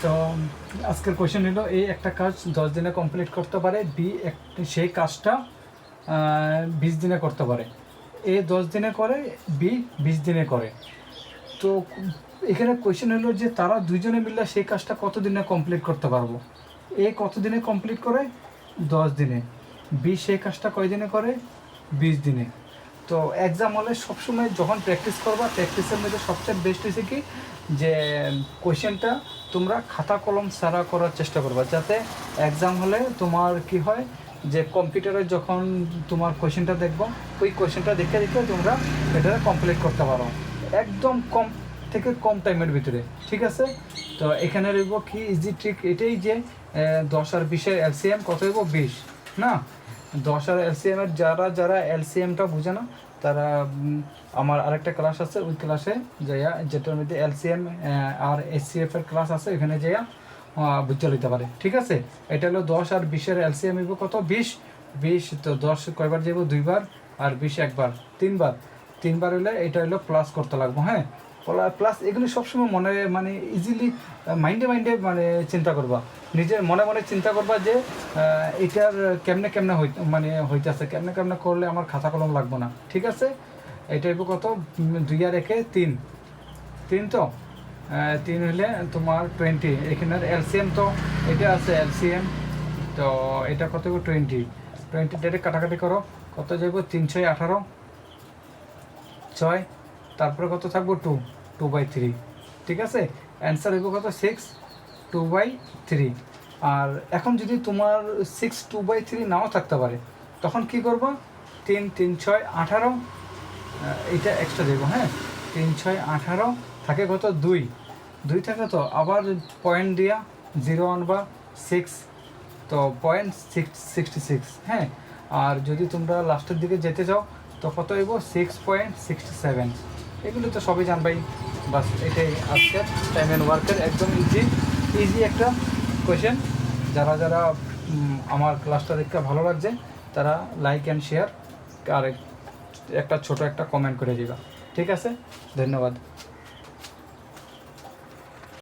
তো আজকের কোয়েশ্চেন হলো এই একটা কাজ 10 দিনে কমপ্লিট করতে পারে, বি সেই কাজটা 20 দিনে করতে পারে। এ 10 দিনে করে, বি 20 দিনে করে। তো এখানে কোয়েশ্চেন হলো যে তারা দুইজনে মিলে সেই কাজটা কত দিনে কমপ্লিট করতে পারবো। এ কত দিনে কমপ্লিট করে? 10 দিনে। বি সেই কাজটা কয় দিনে করে? 20 দিনে। তো এক্সাম হলে সবসময় যখন প্র্যাকটিস করবা, প্র্যাকটিসের মধ্যে সবচেয়ে বেস্ট হয়েছে কি যে কোয়েশ্চেনটা তোমরা খাতা কলম ছাড়া করার চেষ্টা করবা, যাতে এক্সাম হলে তোমার কি হয় যে কম্পিউটারে যখন তোমার কোয়েশ্চেনটা দেখবো, ওই কোয়েশ্চেনটা দেখে দেখে তোমরা এটা কমপ্লিট করতে পারো একদম কম থেকে কম টাইমের ভিতরে। ঠিক আছে? তো এখানে রইব কি ইজি ট্রিক এটাই যে 10 আর 20-এর এলসিএম কত হইব? 20 না। 10 আর এলসিএমের যারা এলসিএমটা বুঝে না তারা আমার আরেকটা ক্লাস আছে, ওই ক্লাসে যাইয়া, যেটার মধ্যে এলসিএম আর এসসিএফ এর ক্লাস আছে, ওইখানে যাইয়া বুঝতে লইতে পারে। ঠিক আছে? এটা হলো 10 আর 20-এর এলসিএম হইব কত? 20। 20 তো 10 কয়বার যাব? 2 বার। আর 20 একবার, 3 বার। 3 বার হলে এটা হলো প্লাস করতে লাগবো। হ্যাঁ, প্লাস এগুলি সবসময় মনে মানে ইজিলি মাইন্ডে মানে চিন্তা করবা, নিজের মনে মনে চিন্তা করবা যে এটার কেমনে কেমনে হইতেছে, কেমনে করলে আমার খাতা কলম লাগবো না। ঠিক আছে? এটা হইব কত? 2 আর 1-এ 3। 3 তো 3 হলে তোমার 20। এখানের এলসিএম তো এটা আছে এলসিএম, তো এটা কত হইব? 20। ডাইরেক্ট কাটাকাটি করো, কত যাইব? 3 6 18 6, তারপরে কত থাকবো? 2/3। ঠিক আছে? অ্যান্সার হইব কত? 6 2/3। আর এখন যদি তোমার 6 2/3 নাও থাকতে পারে, তখন কি করবো? 3 3 6 18, এটা এক্সট্রা দেবো। হ্যাঁ, 3 6 18 থাকে কত? 2 থাকে, তো আবার পয়েন্ট দিয়া 0 আনবা 6, তো 0.66। হ্যাঁ, আর যদি তোমরা লাস্টের দিকে যেতে চাও তো কত হইব? 6.67। এগুলো তো সবই জানবাই। বাস এটাই আজকের টাইম অ্যান্ড ওয়ার্কের একদম ইজি একটা কোয়েশ্চেন। যারা আমার ক্লাসটা দেখতে ভালো লাগছে তারা লাইক অ্যান্ড শেয়ার আর একটা ছোট একটা কমেন্ট করে দিবা। ঠিক আছে? ধন্যবাদ।